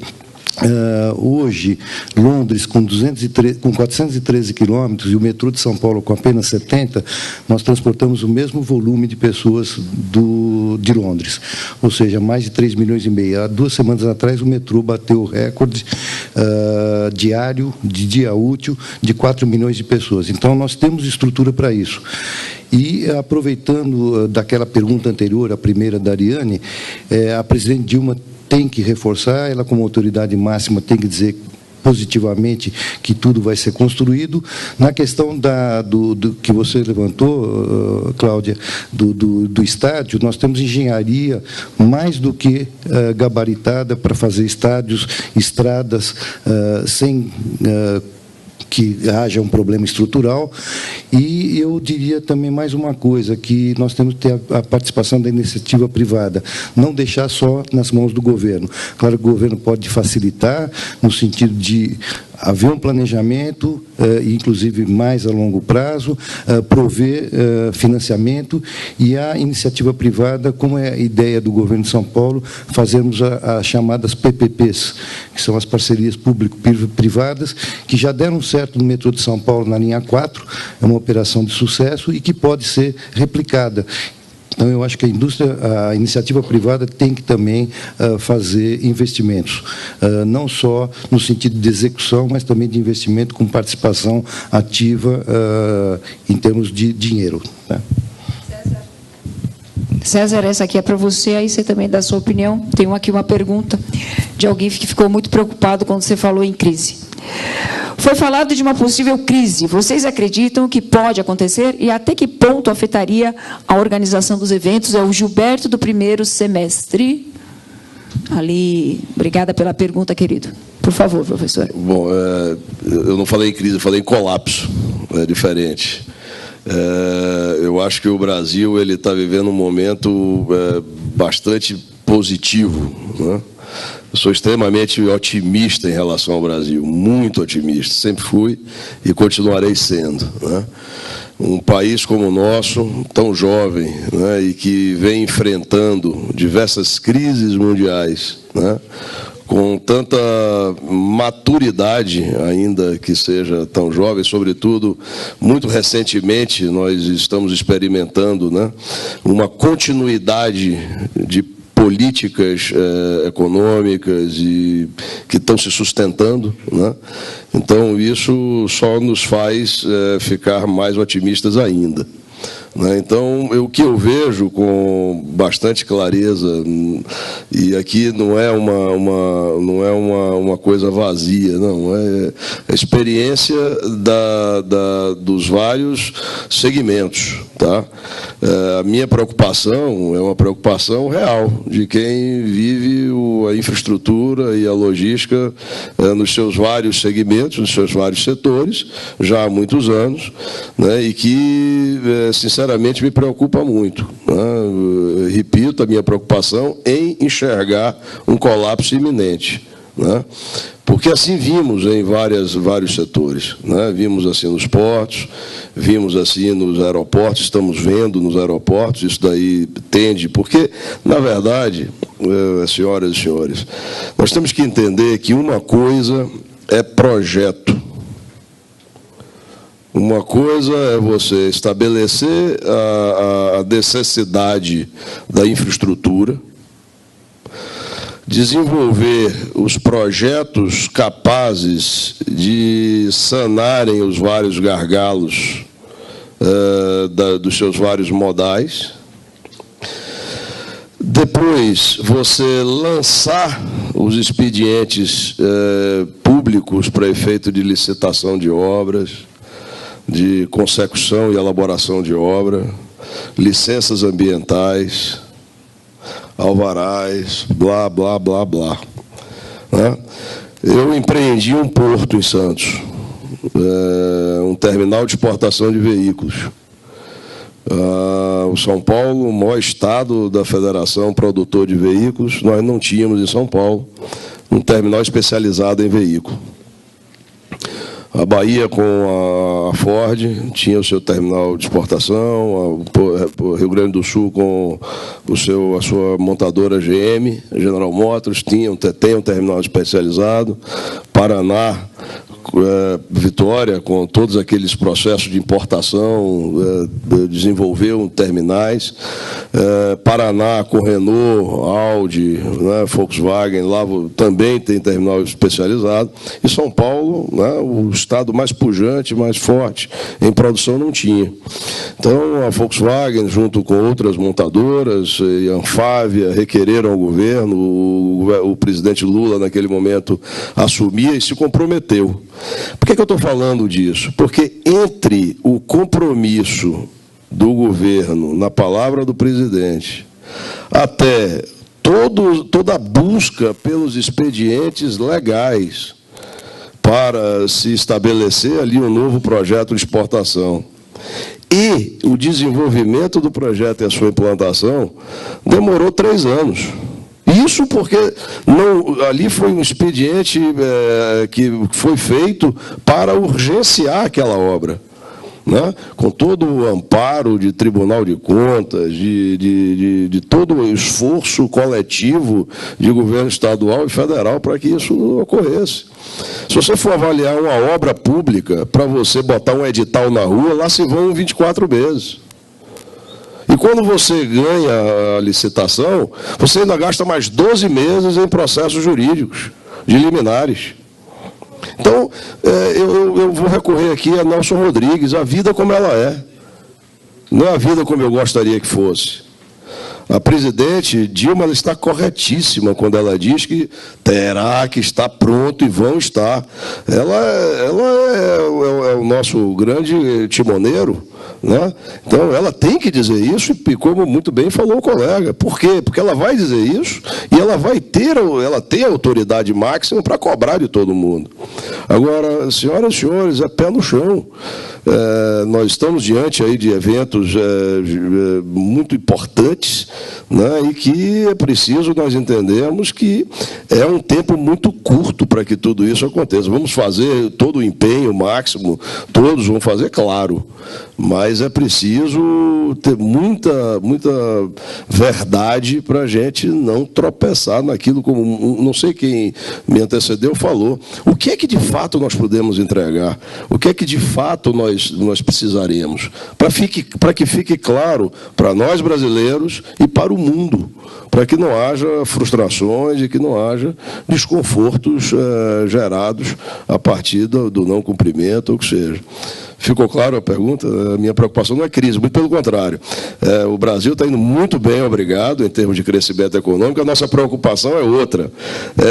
hoje, Londres com 413 quilômetros e o metrô de São Paulo com apenas 70, nós transportamos o mesmo volume de pessoas de Londres, ou seja, mais de 3,5 milhões. Há 2 semanas atrás, o metrô bateu o recorde diário, de dia útil, de 4 milhões de pessoas. Então, nós temos estrutura para isso. E, aproveitando daquela pergunta anterior, a primeira da Ariane, a presidente Dilma tem que reforçar, ela como autoridade máxima tem que dizer positivamente que tudo vai ser construído. Na questão do que você levantou, Cláudia, do estádio, nós temos engenharia mais do que gabaritada para fazer estádios, estradas sem... que haja um problema estrutural. E eu diria também mais uma coisa, que nós temos que ter a participação da iniciativa privada, não deixar só nas mãos do governo. Claro que o governo pode facilitar, no sentido de haver um planejamento, inclusive mais a longo prazo, prover financiamento, e a iniciativa privada, como é a ideia do governo de São Paulo, fazermos as chamadas PPPs, que são as parcerias público-privadas, que já deram certo no metrô de São Paulo, na linha 4, é uma operação de sucesso e que pode ser replicada. Então, eu acho que a iniciativa privada tem que também fazer investimentos, não só no sentido de execução, mas também de investimento com participação ativa em termos de dinheiro. Né? César, essa aqui é para você, aí você também dá a sua opinião. Tenho aqui uma pergunta de alguém que ficou muito preocupado quando você falou em crise. Foi falado de uma possível crise. Vocês acreditam que pode acontecer e até que ponto afetaria a organização dos eventos? É o Gilberto do primeiro semestre. Ali, obrigada pela pergunta, querido. Por favor, professor. Bom, eu não falei em crise, eu falei em colapso. É diferente. Eu acho que o Brasil ele está vivendo um momento bastante positivo, né? Eu sou extremamente otimista em relação ao Brasil, muito otimista, sempre fui e continuarei sendo, né? Um país como o nosso, tão jovem, né, e que vem enfrentando diversas crises mundiais, né, com tanta maturidade, ainda que seja tão jovem, sobretudo, muito recentemente, nós estamos experimentando, né, uma continuidade de políticas econômicas e que estão se sustentando, né? Então, isso só nos faz ficar mais otimistas ainda. Então, o que eu vejo com bastante clareza, e aqui não é uma coisa vazia, não, é a experiência dos vários segmentos. Tá? A minha preocupação é uma preocupação real de quem vive a infraestrutura e a logística nos seus vários segmentos, nos seus vários setores, já há muitos anos, né, e que, sinceramente, me preocupa muito. Né? Repito, a minha preocupação em enxergar um colapso iminente. Né? Porque assim vimos em vários setores, né? Vimos assim nos portos, vimos assim nos aeroportos, estamos vendo nos aeroportos, isso daí tende, porque, na verdade, senhoras e senhores, nós temos que entender que uma coisa é projeto, uma coisa é você estabelecer a necessidade da infraestrutura, desenvolver os projetos capazes de sanarem os vários gargalos dos seus vários modais. Depois, você lançar os expedientes públicos para efeito de licitação de obras, de consecução e elaboração de obra, licenças ambientais, alvarás, blá, blá, blá, blá. Né? Eu empreendi um porto em Santos, um terminal de exportação de veículos. O São Paulo, o maior estado da Federação Produtor de Veículos, nós não tínhamos em São Paulo um terminal especializado em veículo. A Bahia, com a Ford, tinha o seu terminal de exportação, o Rio Grande do Sul, com a sua montadora GM, General Motors, tem um terminal especializado. Paraná, Vitória, com todos aqueles processos de importação, desenvolveu terminais. Paraná, com Renault, Audi, né, Volkswagen, lá também tem terminal especializado. E São Paulo, né, o estado mais pujante, mais forte em produção, não tinha. Então, a Volkswagen, junto com outras montadoras, e a Anfávia, requereram ao governo, o presidente Lula, naquele momento, assumia e se comprometeu. Por que eu estou falando disso? Porque entre o compromisso do governo, na palavra do presidente, até toda a busca pelos expedientes legais para se estabelecer ali um novo projeto de exportação e o desenvolvimento do projeto e a sua implantação, demorou 3 anos. Isso porque ali foi um expediente que foi feito para urgenciar aquela obra, né? Com todo o amparo de Tribunal de Contas, de todo o esforço coletivo de governo estadual e federal para que isso ocorresse. Se você for avaliar uma obra pública, para você botar um edital na rua, lá se vão 24 meses. E quando você ganha a licitação, você ainda gasta mais 12 meses em processos jurídicos, de liminares. Então, eu vou recorrer aqui a Nelson Rodrigues, a vida como ela é. Não é a vida como eu gostaria que fosse. A presidente Dilma, ela está corretíssima quando ela diz que terá que estar pronto e vão estar. Ela é o nosso grande timoneiro, né? Então, ela tem que dizer isso, e como muito bem falou o colega. Por quê? Porque ela vai dizer isso e ela tem a autoridade máxima para cobrar de todo mundo. Agora, senhoras e senhores, é pé no chão. Nós estamos diante aí de eventos muito importantes, né, e que é preciso nós entendermos que é um tempo muito curto para que tudo isso aconteça. Vamos fazer todo o empenho máximo, todos vão fazer, claro, mas é preciso ter muita verdade para a gente não tropeçar naquilo, como não sei quem me antecedeu falou. O que é que de fato nós podemos entregar? O que é que de fato nós precisaremos? Para que fique claro para nós brasileiros e para o mundo, para que não haja frustrações e que não haja desconfortos gerados a partir do não cumprimento, ou que seja. Ficou claro a pergunta? A minha preocupação não é crise, muito pelo contrário. O Brasil está indo muito bem, obrigado, em termos de crescimento econômico. A nossa preocupação é outra.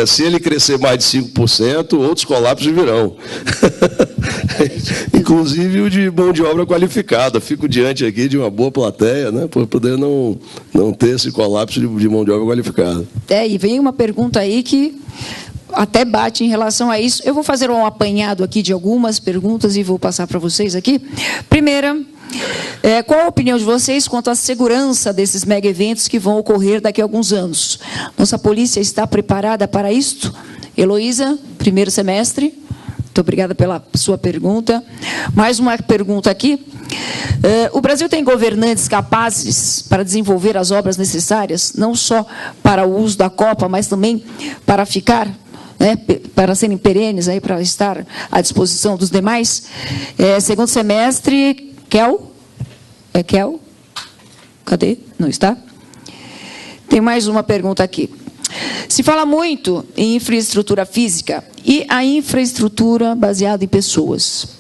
Se ele crescer mais de 5%, outros colapsos virão. Inclusive o de mão de obra qualificada. Fico diante aqui de uma boa plateia, né, para poder não ter esse colapso de mão de obra qualificada. E vem uma pergunta aí que até bate em relação a isso. Eu vou fazer um apanhado aqui de algumas perguntas e vou passar para vocês aqui. Primeira, qual a opinião de vocês quanto à segurança desses mega eventos que vão ocorrer daqui a alguns anos? Nossa polícia está preparada para isto? Heloísa, primeiro semestre. Muito obrigada pela sua pergunta. Mais uma pergunta aqui. O Brasil tem governantes capazes para desenvolver as obras necessárias, não só para o uso da Copa, mas também para ficar, né, para serem perenes, aí, para estar à disposição dos demais? Segundo semestre, Kel? Kel? Cadê? Não está? Tem mais uma pergunta aqui. Se fala muito em infraestrutura física e a infraestrutura baseada em pessoas.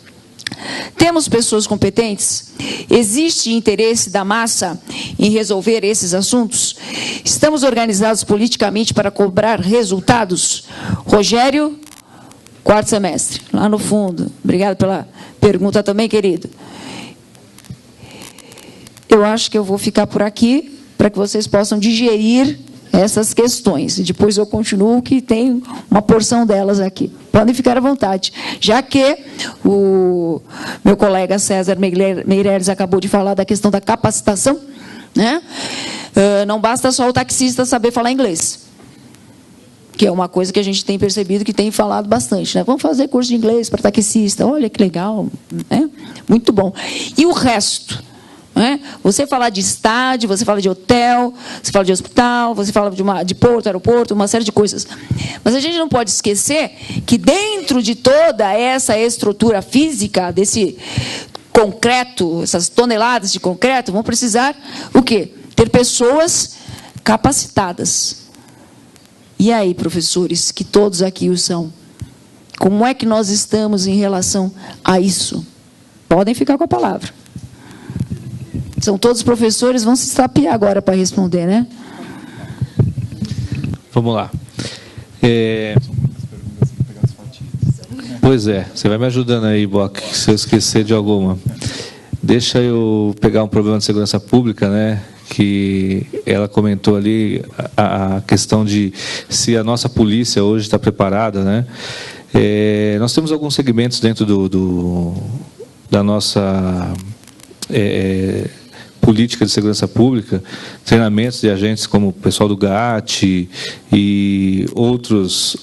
Temos pessoas competentes? Existe interesse da massa em resolver esses assuntos? Estamos organizados politicamente para cobrar resultados? Rogério, quarto semestre, lá no fundo. Obrigado pela pergunta também, querido. Eu acho que eu vou ficar por aqui para que vocês possam digerir essas questões. E depois eu continuo, que tem uma porção delas aqui. Podem ficar à vontade. Já que o meu colega César Meireles acabou de falar da questão da capacitação, né? Não basta só o taxista saber falar inglês, que é uma coisa que a gente tem percebido que tem falado bastante, né? Vamos fazer curso de inglês para taxista. Olha que legal, né? Muito bom. E o resto? Você fala de estádio, você fala de hotel, você fala de hospital, você fala de porto, aeroporto, uma série de coisas. Mas a gente não pode esquecer que dentro de toda essa estrutura física, desse concreto, essas toneladas de concreto, vão precisar o quê? Ter pessoas capacitadas. E aí, professores, que todos aqui o são, como é que nós estamos em relação a isso? Podem ficar com a palavra. São todos professores, vão se estapear agora para responder, né? Vamos lá. Pois é, você vai me ajudando aí, Boc, se eu esquecer de alguma. Deixa eu pegar um problema de segurança pública, né? Que ela comentou ali a questão de se a nossa polícia hoje está preparada, né? Nós temos alguns segmentos dentro da nossa política de segurança pública, treinamentos de agentes como o pessoal do GAT e outros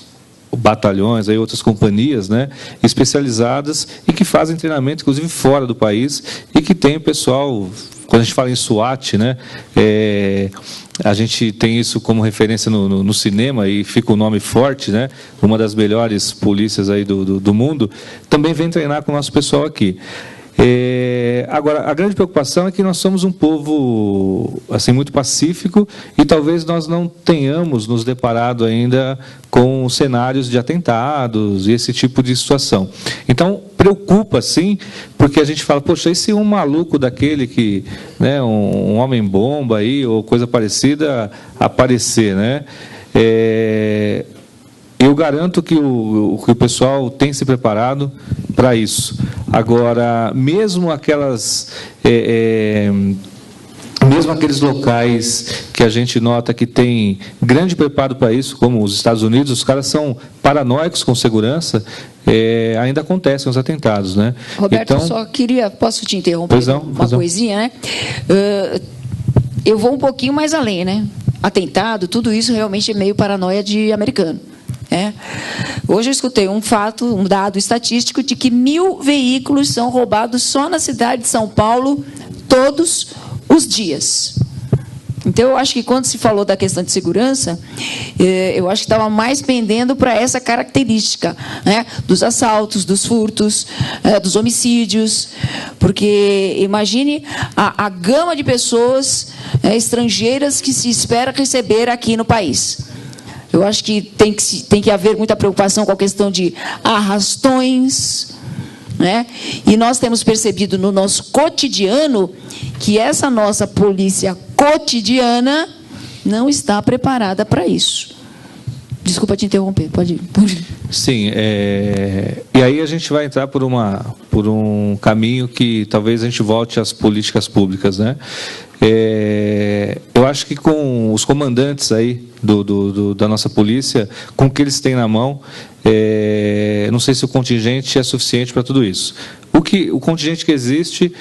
batalhões, aí outras companhias, né, especializadas e que fazem treinamento, inclusive fora do país, e que tem o pessoal, quando a gente fala em SWAT, né, a gente tem isso como referência no cinema e fica o nome forte, né, uma das melhores polícias aí do mundo, também vem treinar com o nosso pessoal aqui. Agora, a grande preocupação é que nós somos um povo assim, muito pacífico e talvez nós não tenhamos nos deparado ainda com cenários de atentados e esse tipo de situação. Então, preocupa, sim, porque a gente fala, poxa, e se um maluco daquele que, né, um homem-bomba aí, ou coisa parecida, aparecer, né? Eu garanto que o pessoal tem se preparado para isso. Agora, mesmo aqueles locais que a gente nota que tem grande preparo para isso, como os Estados Unidos, os caras são paranoicos com segurança, ainda acontecem os atentados, né? Roberto, então, só queria, posso te interromper uma coisinha, né? Eu vou um pouquinho mais além, né? Atentado, tudo isso realmente é meio paranoia de americano. Hoje eu escutei um dado estatístico de que 1.000 veículos são roubados só na cidade de São Paulo todos os dias. Então, eu acho que quando se falou da questão de segurança, eu acho que estava mais pendendo para essa característica, né, dos assaltos, dos furtos, dos homicídios, porque imagine a gama de pessoas estrangeiras que se espera receber aqui no país. Eu acho que tem que haver muita preocupação com a questão de arrastões, né? E nós temos percebido no nosso cotidiano que essa nossa polícia cotidiana não está preparada para isso. Desculpa te interromper, pode ir. Sim, e aí a gente vai entrar por um caminho que talvez a gente volte às políticas públicas, né? Eu acho que com os comandantes aí da nossa polícia, com o que eles têm na mão, não sei se o contingente é suficiente para tudo isso. O contingente que existe,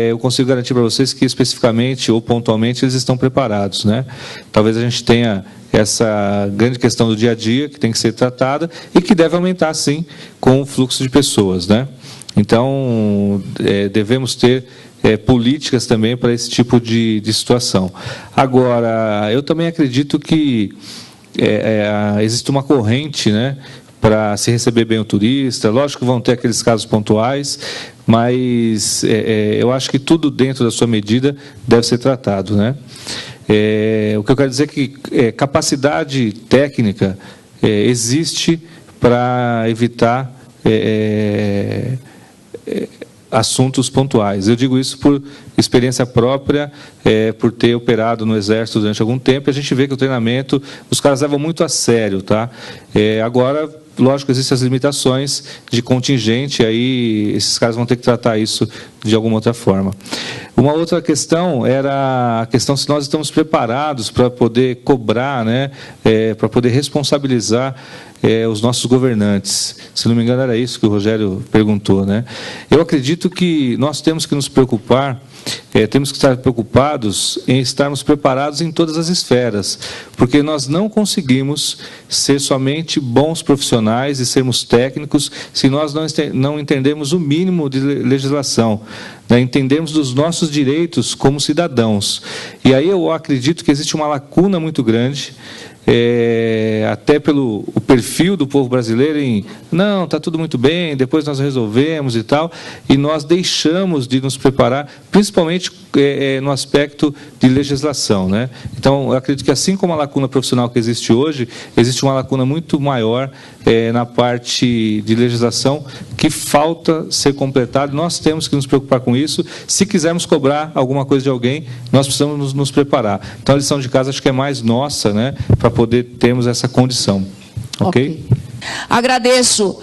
eu consigo garantir para vocês que especificamente ou pontualmente eles estão preparados, né? Talvez a gente tenha essa grande questão do dia a dia que tem que ser tratada e que deve aumentar, sim, com o fluxo de pessoas, né? Então, devemos ter políticas também para esse tipo de situação. Agora, eu também acredito que existe uma corrente, né, para se receber bem o turista. Lógico que vão ter aqueles casos pontuais, mas eu acho que tudo dentro da sua medida deve ser tratado, né? O que eu quero dizer é que capacidade técnica existe para evitar assuntos pontuais. Eu digo isso por experiência própria, por ter operado no Exército durante algum tempo, e a gente vê que o treinamento, os caras levam muito a sério, tá? Agora, lógico, existem as limitações de contingente, aí esses caras vão ter que tratar isso de alguma outra forma. Uma outra questão era a questão se nós estamos preparados para poder cobrar, né, para poder responsabilizar os nossos governantes. Se não me engano, era isso que o Rogério perguntou, né? Eu acredito que nós temos que nos preocupar, temos que estar preocupados em estarmos preparados em todas as esferas, porque nós não conseguimos ser somente bons profissionais e sermos técnicos se nós não entendermos o mínimo de legislação, né? Entendermos dos nossos direitos como cidadãos. E aí eu acredito que existe uma lacuna muito grande, até pelo o perfil do povo brasileiro não, está tudo muito bem, depois nós resolvemos e tal, e nós deixamos de nos preparar, principalmente no aspecto de legislação, né? Então, eu acredito que assim como a lacuna profissional que existe hoje, existe uma lacuna muito maior na parte de legislação que falta ser completada. Nós temos que nos preocupar com isso. Se quisermos cobrar alguma coisa de alguém, nós precisamos nos preparar. Então, a lição de casa acho que é mais nossa, né, para poder termos essa condição. Ok? Agradeço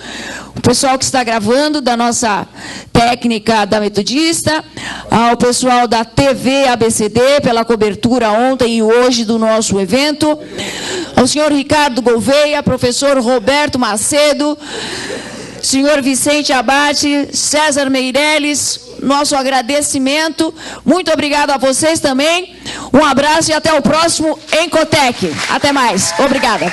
o pessoal que está gravando, da nossa técnica da Metodista, ao pessoal da TV ABCD pela cobertura ontem e hoje do nosso evento, ao senhor Ricardo Gouveia, professor Roberto Macedo, senhor Vicente Abate, César Meirelles, nosso agradecimento. Muito obrigado a vocês também. Um abraço e até o próximo Encotec. Até mais. Obrigada.